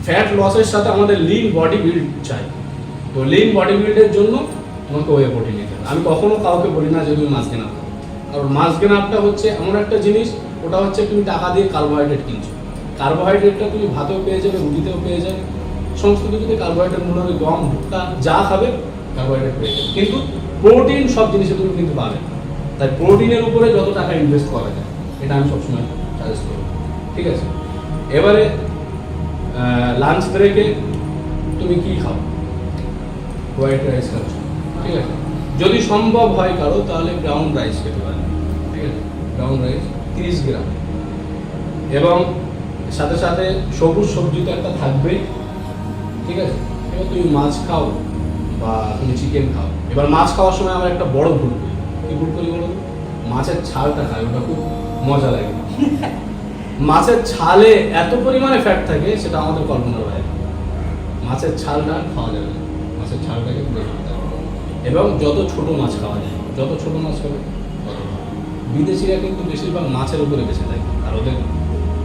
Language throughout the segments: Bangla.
ফ্যাট লসের সাথে আমাদের লিন বডি বিল্ড চাই। তো লিন বডি বিল্ডের জন্য তোমাকে ওয়ে প্রোটিন নিতে হবে। আমি কখনো কাউকে বলি না যে তুমি মাছ গেন আপ করো, কারণ মাছ গেন আপটা হচ্ছে এমন একটা জিনিস, ওটা হচ্ছে তুমি টাকা দিয়ে কার্বোহাইড্রেট কিনছো। কার্বোহাইড্রেটটা তুমি ভাতেও পেয়ে যাবে, রুটিতেও পেয়ে যাবে, সমস্ত কিছুতে কার্বোহাইড্রেট মনে হবে, গম ভুট্টা যা খাবে কার্বোহাইড্রেট পেয়ে যাবে, কিন্তু প্রোটিন সব জিনিসে তুমি কিন্তু পাবে না। তাই প্রোটিনের উপরে যত টাকা ইনভেস্ট করা যায় এটা আমি সবসময় সাজেস্ট করব, ঠিক আছে? এবারে লাঞ্চ ব্রেকে তুমি কি খাও? হোয়াইট রাইস খাচ্ছ, ঠিক আছে? যদি সম্ভব হয় কারো তাহলে ব্রাউন রাইস খেতে পারে, ঠিক আছে? ব্রাউন রাইস 30 গ্রাম, এবং সাথে সাথে সবুজ সবজি তো একটা থাকবেই, ঠিক আছে? এবার তুমি মাছ খাও বা তুমি চিকেন খাও। এবার মাছ খাওয়ার সময় আমরা একটা বড় ভুল করি। কি ভুল করি বলো? মাছের ছালটা খাই, ওটা খুব মজা লাগে। মাছের ছালে এত পরিমাণে ফ্যাট থাকে সেটা আমাদের কল্পনার বাইরে। মাছের ছালটা খাওয়া যাবে না, মাছের ছালটাকে তুলে ফেলতে হবে। এবং যত ছোট মাছ খাওয়া যায়, যত ছোট মাছ খাবে তত ভালো। বিদেশিরা কিন্তু বেশিরভাগ মাছের উপরে বেঁচে থাকে, আর ওদের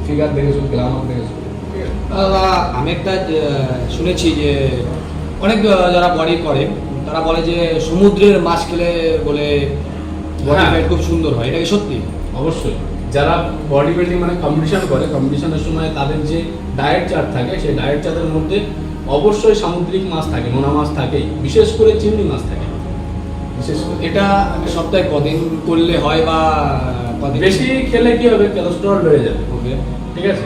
ফিগার দেখেছো, গ্লামার দেখেছো। আমি একটা শুনেছি যে অনেক যারা বডি করে তারা বলে যে সমুদ্রের মাছ খেলে বলে বডি ফ্যাট খুব সুন্দর হয়, এটা কি সত্যি? অবশ্যই। যারা বডি বিল্ডিং মানে কম্পিটিশন করে, কম্পিটিশনের সময় তাদের যে ডায়েট চার্ট থাকে সেই ডায়েট চার্টের মধ্যে অবশ্যই সামুদ্রিক মাছ থাকে, নোনা মাছ থাকে, বিশেষ করে চিংড়ি মাছ থাকে। বিশেষ করে এটা সপ্তাহে কদিন করলে হয় বা কদিন? বেশি খেলে কি হবে, কোলেস্টেরল বেড়ে যাবে, ওকে, ঠিক আছে?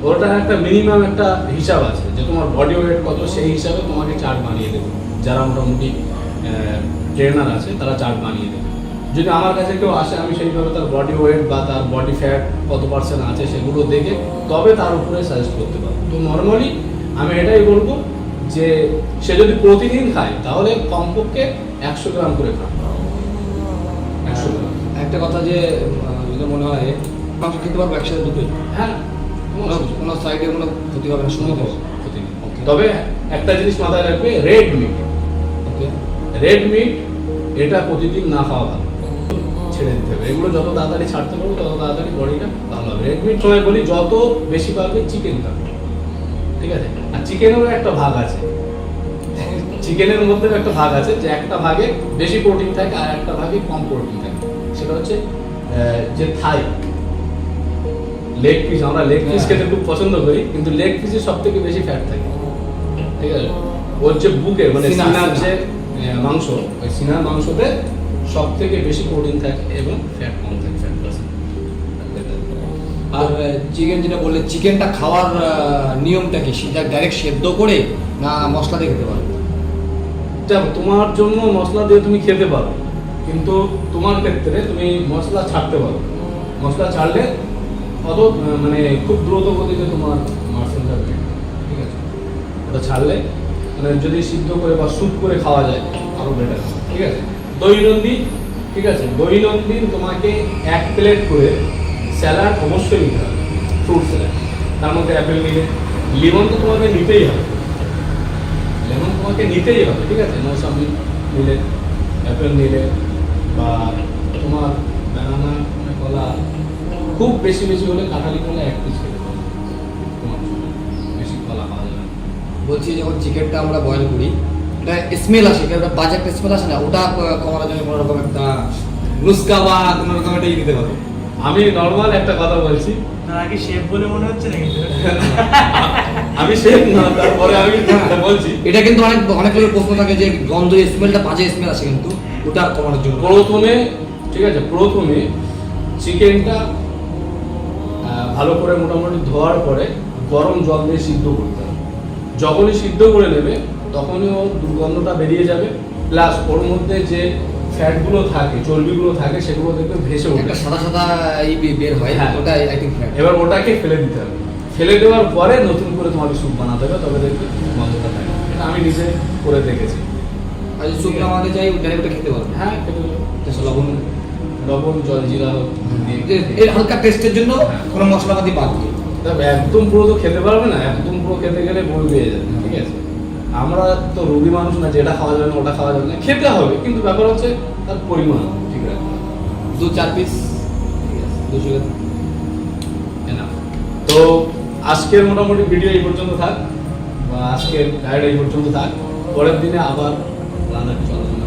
ওটা একটা মিনিমাম একটা হিসাব আছে যে তোমার বডি ওয়েট কত, সেই হিসাবে তোমাকে চার্ট বানিয়ে দেবে। যারা মোটামুটি ট্রেনার আছে তারা চার্ট বানিয়ে দেবে। যদি আমার কাছে কেউ আসে, আমি সেইভাবে তার বডি ওয়েট বা তার বডি ফ্যাট কত পার্সেন্ট আছে সেগুলো দেখে তবে তার উপরে সাজেস্ট করতে পারবো। তো নর্মালি আমি এটাই বলবো যে সে যদি প্রতিদিন খায় তাহলে কমপক্ষে 100 গ্রাম করে খায়। 100 গ্রাম। একটা কথা যে যদি মনে হয় মাংস খেতে পারবো একসাথে দুটোই, হ্যাঁ, কোনো সাইডে কোনো ক্ষতি হবে না, সম্ভব ক্ষতি নেই। তবে একটা জিনিস মাথায় রাখবে, রেড মিট। ওকে, রেড মিট এটা প্রতিদিন না খাওয়া ভালো, ছেড়ে দিতে হবে। এগুলো যত তাড়াতাড়ি ছাড়তে পারবো তত তাড়াতাড়ি বডিটা ভালো হবে। রেড মিট সময় বলি যত বেশি পারবে চিকেন খাবে, ঠিক আছে? আর চিকেনেরও একটা ভাগ আছে, চিকেনের মধ্যে একটা ভাগ আছে যে একটা ভাগে বেশি প্রোটিন থাকে আর একটা ভাগে কম প্রোটিন থাকে। সেটা হচ্ছে যে থাই লেগ পিস। আমরা লেগ পিস খেতে খুব পছন্দ করি, কিন্তু লেগ পিসে সব থেকে বেশি ফ্যাট থাকে, ঠিক আছে? ওর যে বুকের মানে সিনার যে মাংস, ওই সিনার মাংসতে সব থেকে বেশি প্রোটিন থাকে এবং ফ্যাট কম থাকে, ফ্যাট পার্সেন্ট। আর চিকেন যেটা বললে, চিকেনটা খাওয়ার নিয়মটা কি? সেটা ডাইরেক্ট সেদ্ধ করে না মশলা দিয়ে খেতে পারবে? দেখো, তোমার জন্য মশলা দিয়ে তুমি খেতে পারো, কিন্তু তোমার ক্ষেত্রে তুমি মশলা ছাড়তে পারো। মশলা ছাড়লে অত মানে খুব দ্রুত গতিতে তোমার মার্সেল যাবে, ঠিক আছে? ওটা ছাড়লে মানে যদি সিদ্ধ করে বা স্যুপ করে খাওয়া যায় আরও বেটার, ঠিক আছে? দৈনন্দিন, ঠিক আছে, দৈনন্দিন তোমাকে 1 প্লেট করে স্যালাড অবশ্যই নিতে হবে, ফ্রুট স্যালাড। তার মধ্যে অ্যাপেল নিলে, লিমন তো তোমাকে নিতেই হবে, লেমন তোমাকে নিতেই হবে, ঠিক আছে? মৌসাম্বি নিলে, অ্যাপেল নিলে, বা তোমার ব্যানানা, কলা, খুব বেশি বেশি হলে কাঁঠালি কলা 1 পিস খেতে পারো, তোমার বেশি কলা খাওয়া যাবে না। বলছি যখন চিকেনটা আমরা বয়েল করি, এটা স্মেল আসে, একটা বাজে একটা স্মেল আসে না, ওটা কমানোর জন্য কোনো রকম একটা নুস্কা বা কোনো রকম একটা দিতে পারো? আমি নর্মাল একটা কথা বলছি, তার আগে শেফ বলে মনে হচ্ছে না কিন্তু। আমি শেফ না, তারপরে আমি বলছি এটা কিন্তু অনেক লোকের প্রশ্ন থাকে যে গন্ধ স্মেলটা বাজে স্মেল আসে, কিন্তু ওটা কমানোর জন্য প্রথমে, ঠিক আছে, প্রথমে চিকেনটা ভালো করে মোটামুটি ধোয়ার পরে গরম জল দিয়ে সিদ্ধ করতে হবে। যখনই সিদ্ধ করে নেবে তখনই ওর দুর্গন্ধটা বেরিয়ে যাবে, প্লাস ওর মধ্যে যে ফ্যাটগুলো থাকে, চর্বিগুলো থাকে, সেগুলো দেখবে ভেসে উঠবে, একটা সাদা সাদা বের হয়, হ্যাঁ, ওটা আই থিংক ফ্যাট। এবার ওটাকে ফেলে দিতে হবে। ফেলে দেওয়ার পরে নতুন করে তোমাকে স্যুপ বানাতে হবে, তবে দেখবে গন্ধটা থাকে। এটা আমি নিজে করে দেখেছি। আর যদি স্যুপ বানাতে চাই ডাইরেক্ট ওটা খেতে পারবো? হ্যাঁ, খেতে পারো। লবণ লবণ, জল, জিরা দিয়ে এর হালকা টেস্টের জন্য কোনো মশলাপাতি বাদ দিই। তবে একদম পুরো তো খেতে পারবে না, একদম পুরো খেতে গেলে বই পেয়ে যাবে, ঠিক আছে? আমরা তো রোগী মানুষ না, যেটা খাওয়া যাবে না ওটা খাওয়া যাবে না, খেতে হবে, কিন্তু ব্যাপার হচ্ছে তার পরিমাণ ঠিক রাখতে হবে। 2-4 পিস, ঠিক আছে, 200 গ্রাম। তো আজকের মোটামুটি ভিডিও এই পর্যন্ত থাক। আজকের গাইড এই পর্যন্ত থাক, পরের দিনে আবার রান্না কিছু আলোচনা